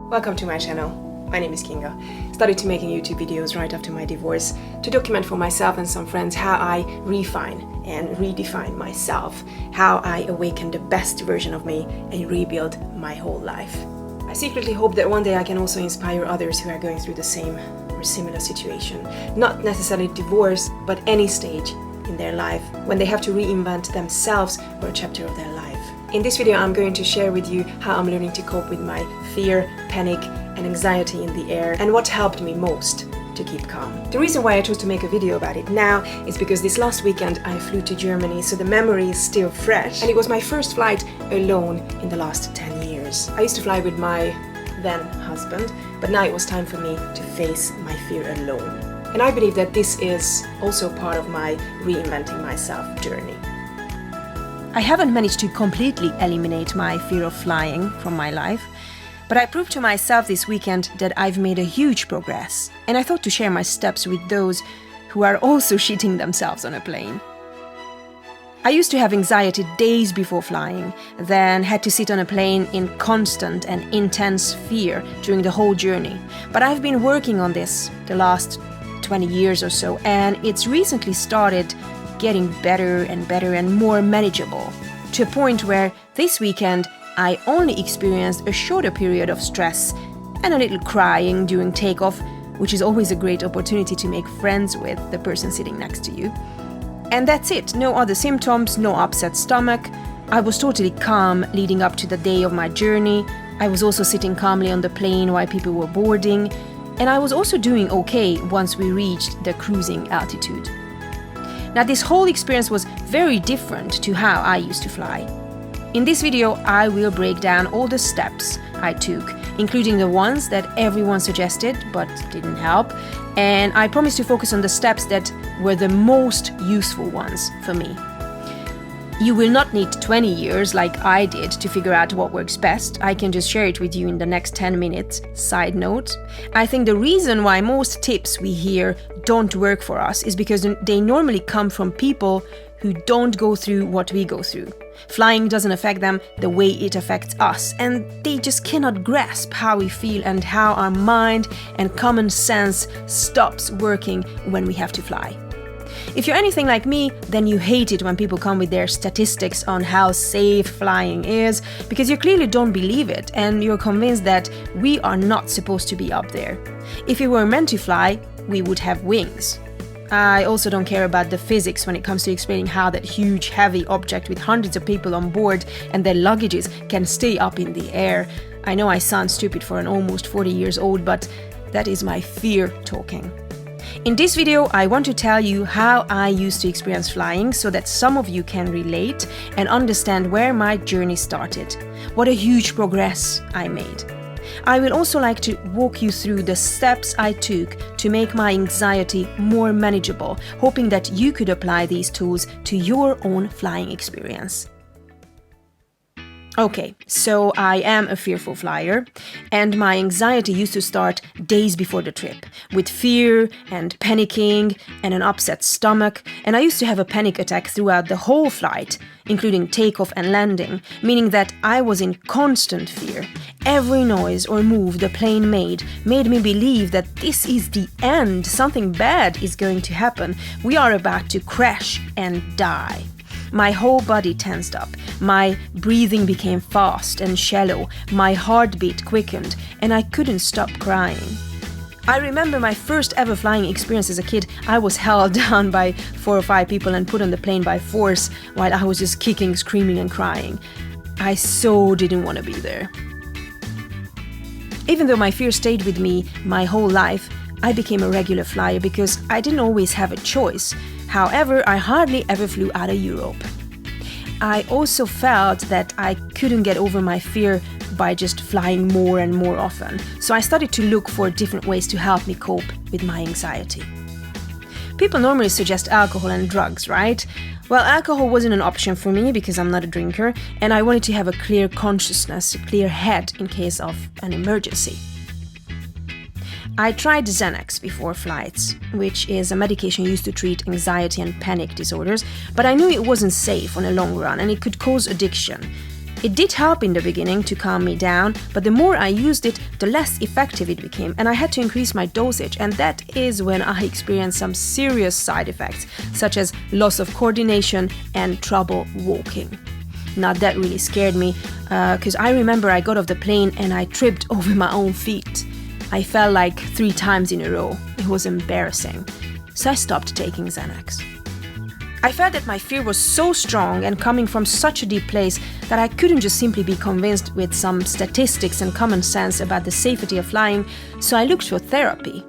Welcome to my channel. My name is Kinga. Started to making YouTube videos right after my divorce to document for myself and some friends how I refine and redefine myself, how I awaken the best version of me and rebuild my whole life. I secretly hope that one day I can also inspire others who are going through the same or similar situation. Not necessarily divorce, but any stage in their life when they have to reinvent themselves or a chapter of their life. In this video, I'm going to share with you how I'm learning to cope with my fear, panic, and anxiety in the air, and what helped me most to keep calm. The reason why I chose to make a video about it now is because this last weekend I flew to Germany, so the memory is still fresh, and it was my first flight alone in the last 10 years. I used to fly with my then husband, but now it was time for me to face my fear alone. And I believe that this is also part of my reinventing myself journey. I haven't managed to completely eliminate my fear of flying from my life, but I proved to myself this weekend that I've made a huge progress, and I thought to share my steps with those who are also shitting themselves on a plane. I used to have anxiety days before flying, then had to sit on a plane in constant and intense fear during the whole journey. But I've been working on this the last 20 years or so, and it's recently started getting better and more manageable, to a point where this weekend I only experienced a shorter period of stress and a little crying during takeoff, which is always a great opportunity to make friends with the person sitting next to you. And that's it, no other symptoms, no upset stomach. I was totally calm leading up to the day of my journey. I was also sitting calmly on the plane while people were boarding, and I was also doing okay once we reached the cruising altitude. Now, this whole experience was very different to how I used to fly. In this video, I will break down all the steps I took, including the ones that everyone suggested but didn't help, and I promise to focus on the steps that were the most useful ones for me. You will not need 20 years like I did to figure out what works best. I can just share it with you in the next 10 minutes. Side note, I think the reason why most tips we hear don't work for us is because they normally come from people who don't go through what we go through. Flying doesn't affect them the way it affects us, and they just cannot grasp how we feel and how our mind and common sense stops working when we have to fly. If you're anything like me, then you hate it when people come with their statistics on how safe flying is, because you clearly don't believe it and you're convinced that we are not supposed to be up there. If we were meant to fly, we would have wings. I also don't care about the physics when it comes to explaining how that huge, heavy object with hundreds of people on board and their luggages can stay up in the air. I know I sound stupid for an almost 40 years old, but that is my fear talking. In this video, I want to tell you how I used to experience flying so that some of you can relate and understand where my journey started. What a huge progress I made. I will also like to walk you through the steps I took to make my anxiety more manageable, hoping that you could apply these tools to your own flying experience. Okay, so I am a fearful flyer, and my anxiety used to start days before the trip, with fear and panicking and an upset stomach, and I used to have a panic attack throughout the whole flight, including takeoff and landing, meaning that I was in constant fear. Every noise or move the plane made me believe that this is the end, something bad is going to happen, we are about to crash and die. My whole body tensed up, my breathing became fast and shallow, my heartbeat quickened, and I couldn't stop crying. I remember my first ever flying experience as a kid. I was held down by 4 or 5 people and put on the plane by force while I was just kicking, screaming and crying. I so didn't want to be there. Even though my fear stayed with me my whole life, I became a regular flyer because I didn't always have a choice. However, I hardly ever flew out of Europe. I also felt that I couldn't get over my fear by just flying more and more often, so I started to look for different ways to help me cope with my anxiety. People normally suggest alcohol and drugs, right? Well, alcohol wasn't an option for me because I'm not a drinker, and I wanted to have a clear consciousness, a clear head in case of an emergency. I tried Xanax before flights, which is a medication used to treat anxiety and panic disorders, but I knew it wasn't safe on a long run and it could cause addiction. It did help in the beginning to calm me down, but the more I used it, the less effective it became, and I had to increase my dosage, and that is when I experienced some serious side effects, such as loss of coordination and trouble walking. Now that really scared me, because I remember I got off the plane and I tripped over my own feet. I fell like 3 times in a row. It was embarrassing. So I stopped taking Xanax. I felt that my fear was so strong and coming from such a deep place that I couldn't just simply be convinced with some statistics and common sense about the safety of flying, so I looked for therapy.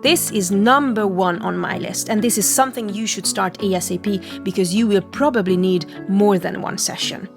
This is number 1 on my list, and this is something you should start ASAP because you will probably need more than 1 session.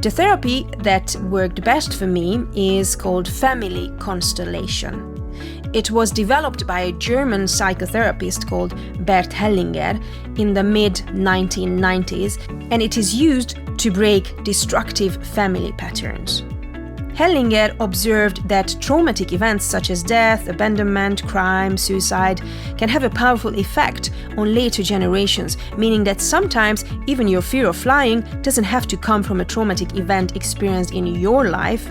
The therapy that worked best for me is called family constellation. It was developed by a German psychotherapist called Bert Hellinger in the mid-1990s, and it is used to break destructive family patterns. Hellinger observed that traumatic events such as death, abandonment, crime, suicide can have a powerful effect on later generations, meaning that sometimes even your fear of flying doesn't have to come from a traumatic event experienced in your life.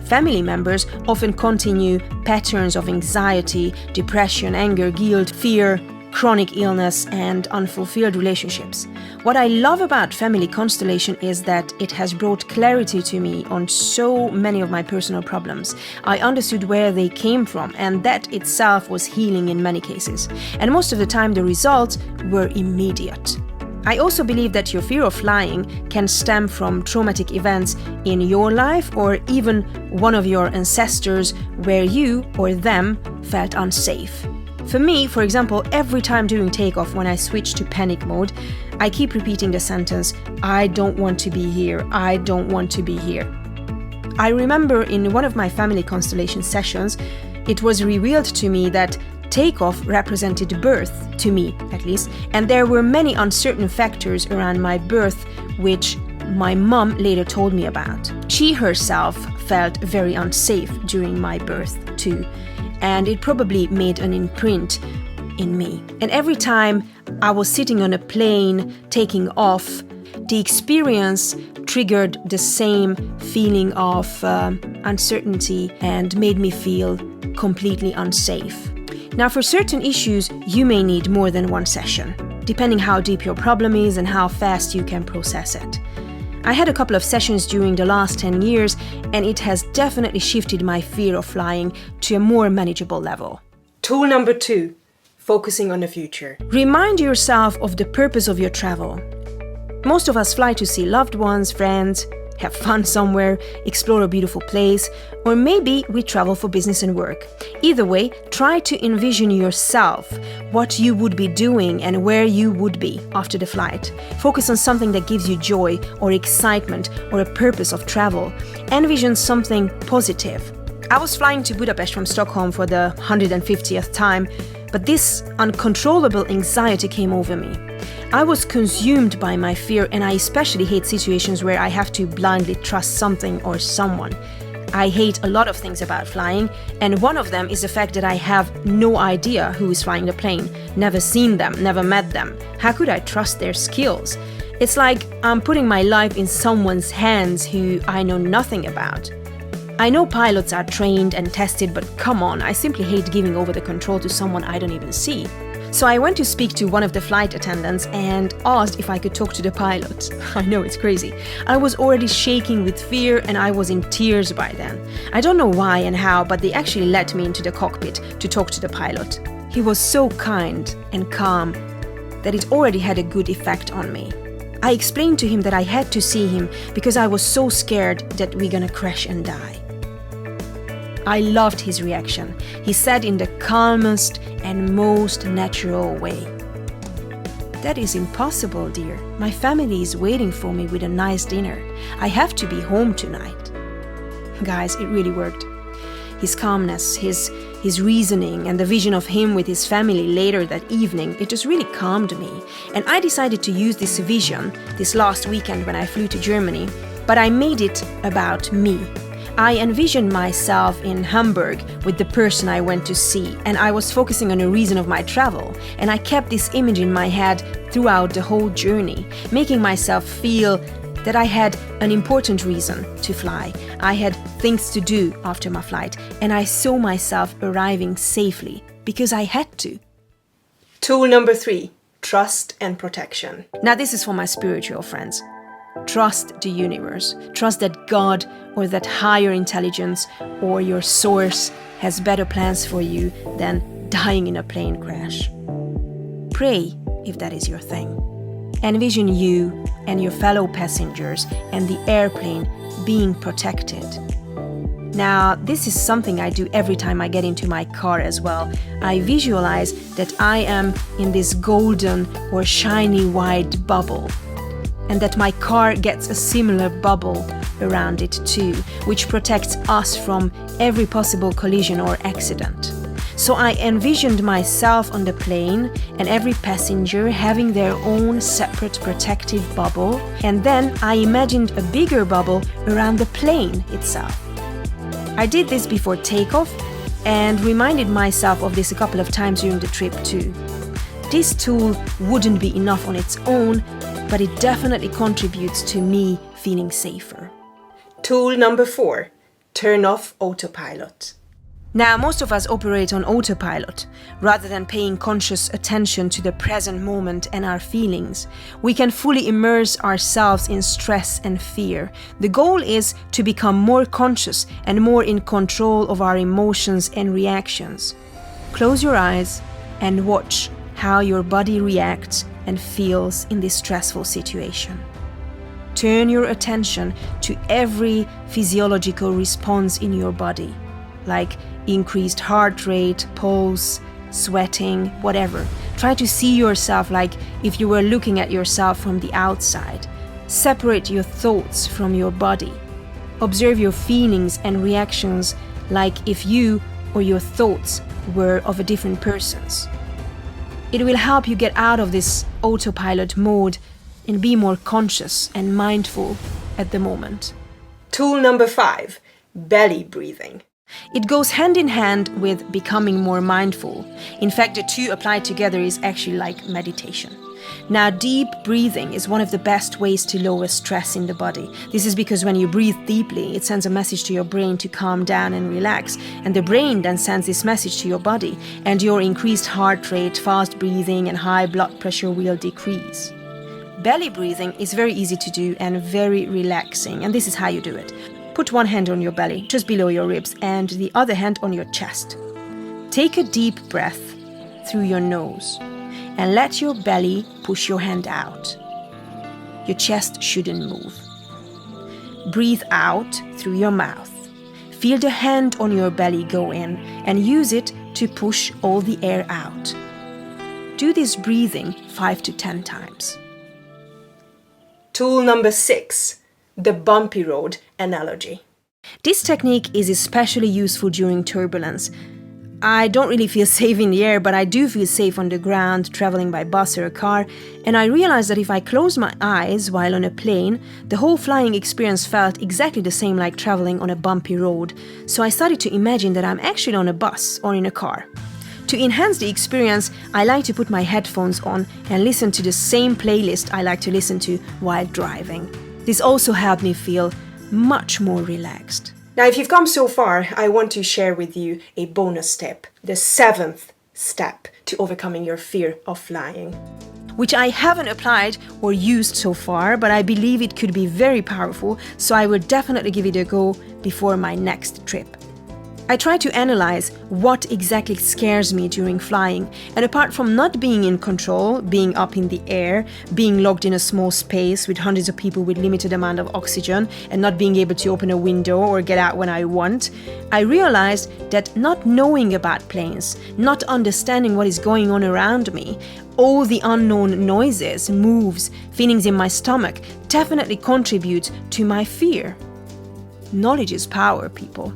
Family members often continue patterns of anxiety, depression, anger, guilt, fear, chronic illness, and unfulfilled relationships. What I love about family constellation is that it has brought clarity to me on so many of my personal problems. I understood where they came from, and that itself was healing in many cases. And most of the time the results were immediate. I also believe that your fear of flying can stem from traumatic events in your life or even one of your ancestors where you or them felt unsafe. For me, for example, every time during takeoff when I switch to panic mode, I keep repeating the sentence, "I don't want to be here, I don't want to be here." I remember in one of my family constellation sessions, it was revealed to me that takeoff represented birth, to me at least, and there were many uncertain factors around my birth which my mom later told me about. She herself felt very unsafe during my birth too, and it probably made an imprint in me. And every time I was sitting on a plane taking off, the experience triggered the same feeling of uncertainty and made me feel completely unsafe. Now, for certain issues, you may need more than 1 session, depending how deep your problem is and how fast you can process it. I had a couple of sessions during the last 10 years, and it has definitely shifted my fear of flying to a more manageable level. Tool number 2, focusing on the future. Remind yourself of the purpose of your travel. Most of us fly to see loved ones, friends, have fun somewhere, explore a beautiful place, or maybe we travel for business and work. Either way, try to envision yourself, what you would be doing and where you would be after the flight. Focus on something that gives you joy or excitement or a purpose of travel. Envision something positive. I was flying to Budapest from Stockholm for the 150th time, but this uncontrollable anxiety came over me. I was consumed by my fear, and I especially hate situations where I have to blindly trust something or someone. I hate a lot of things about flying, and one of them is the fact that I have no idea who is flying the plane, never seen them, never met them. How could I trust their skills? It's like I'm putting my life in someone's hands who I know nothing about. I know pilots are trained and tested, but come on, I simply hate giving over the control to someone I don't even see. So I went to speak to one of the flight attendants and asked if I could talk to the pilot. I know, it's crazy. I was already shaking with fear and I was in tears by then. I don't know why and how, but they actually let me into the cockpit to talk to the pilot. He was so kind and calm that it already had a good effect on me. I explained to him that I had to see him because I was so scared that we're gonna crash and die. I loved his reaction. He said in the calmest and most natural way, "That is impossible, dear. My family is waiting for me with a nice dinner. I have to be home tonight." Guys, it really worked. His calmness, his reasoning, and the vision of him with his family later that evening, it just really calmed me. And I decided to use this vision this last weekend when I flew to Germany, but I made it about me. I envisioned myself in Hamburg with the person I went to see, and I was focusing on a reason of my travel, and I kept this image in my head throughout the whole journey, making myself feel that I had an important reason to fly. I had things to do after my flight, and I saw myself arriving safely because I had to. Tool number 3, trust and protection. Now this is for my spiritual friends. Trust the universe. Trust that God or that higher intelligence or your source has better plans for you than dying in a plane crash. Pray if that is your thing. Envision you and your fellow passengers and the airplane being protected. Now, this is something I do every time I get into my car as well. I visualize that I am in this golden or shiny white bubble, and that my car gets a similar bubble around it too, which protects us from every possible collision or accident. So I envisioned myself on the plane and every passenger having their own separate protective bubble, and then I imagined a bigger bubble around the plane itself. I did this before takeoff and reminded myself of this a couple of times during the trip too. This tool wouldn't be enough on its own, but it definitely contributes to me feeling safer. Tool number 4, turn off autopilot. Now, most of us operate on autopilot. Rather than paying conscious attention to the present moment and our feelings, we can fully immerse ourselves in stress and fear. The goal is to become more conscious and more in control of our emotions and reactions. Close your eyes and watch how your body reacts and feels in this stressful situation. Turn your attention to every physiological response in your body, like increased heart rate, pulse, sweating, whatever. Try to see yourself like if you were looking at yourself from the outside. Separate your thoughts from your body. Observe your feelings and reactions like if you or your thoughts were of a different person's. It will help you get out of this autopilot mode and be more conscious and mindful at the moment. Tool number 5, belly breathing. It goes hand in hand with becoming more mindful. In fact, the two applied together is actually like meditation. Now, deep breathing is one of the best ways to lower stress in the body. This is because when you breathe deeply, it sends a message to your brain to calm down and relax. And the brain then sends this message to your body, and your increased heart rate, fast breathing, and high blood pressure will decrease. Belly breathing is very easy to do and very relaxing, and this is how you do it. Put one hand on your belly, just below your ribs, and the other hand on your chest. Take a deep breath through your nose and let your belly push your hand out. Your chest shouldn't move. Breathe out through your mouth. Feel the hand on your belly go in and use it to push all the air out. Do this breathing 5 to 10 times. Tool number 6, the bumpy road analogy. This technique is especially useful during turbulence. I don't really feel safe in the air, but I do feel safe on the ground, traveling by bus or a car, and I realized that if I close my eyes while on a plane, the whole flying experience felt exactly the same like traveling on a bumpy road. So I started to imagine that I'm actually on a bus or in a car. To enhance the experience, I like to put my headphones on and listen to the same playlist I like to listen to while driving. This also helped me feel much more relaxed. Now, if you've come so far, I want to share with you a bonus step, the 7th step to overcoming your fear of flying. Which I haven't applied or used so far, but I believe it could be very powerful, so I will definitely give it a go before my next trip. I try to analyze what exactly scares me during flying, and apart from not being in control, being up in the air, being locked in a small space with hundreds of people with limited amount of oxygen, and not being able to open a window or get out when I want, I realized that not knowing about planes, not understanding what is going on around me, all the unknown noises, moves, feelings in my stomach definitely contribute to my fear. Knowledge is power, people.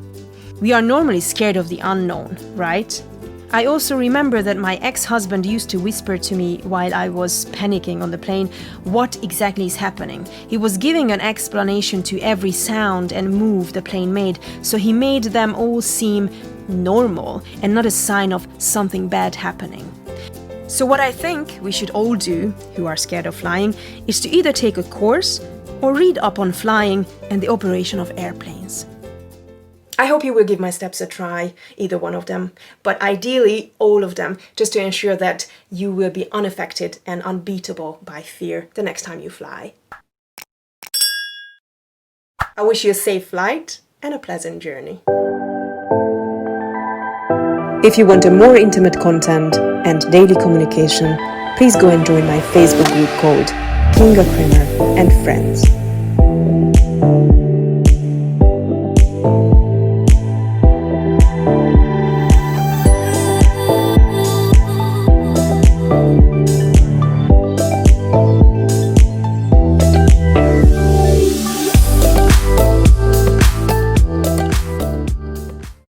We are normally scared of the unknown, right? I also remember that my ex-husband used to whisper to me while I was panicking on the plane what exactly is happening. He was giving an explanation to every sound and move the plane made, so he made them all seem normal and not a sign of something bad happening. So what I think we should all do, who are scared of flying, is to either take a course or read up on flying and the operation of airplanes. I hope you will give my steps a try, either one of them, but ideally all of them, just to ensure that you will be unaffected and unbeatable by fear the next time you fly. I wish you a safe flight and a pleasant journey. If you want a more intimate content and daily communication, please go and join my Facebook group called Kinga Kramer and Friends.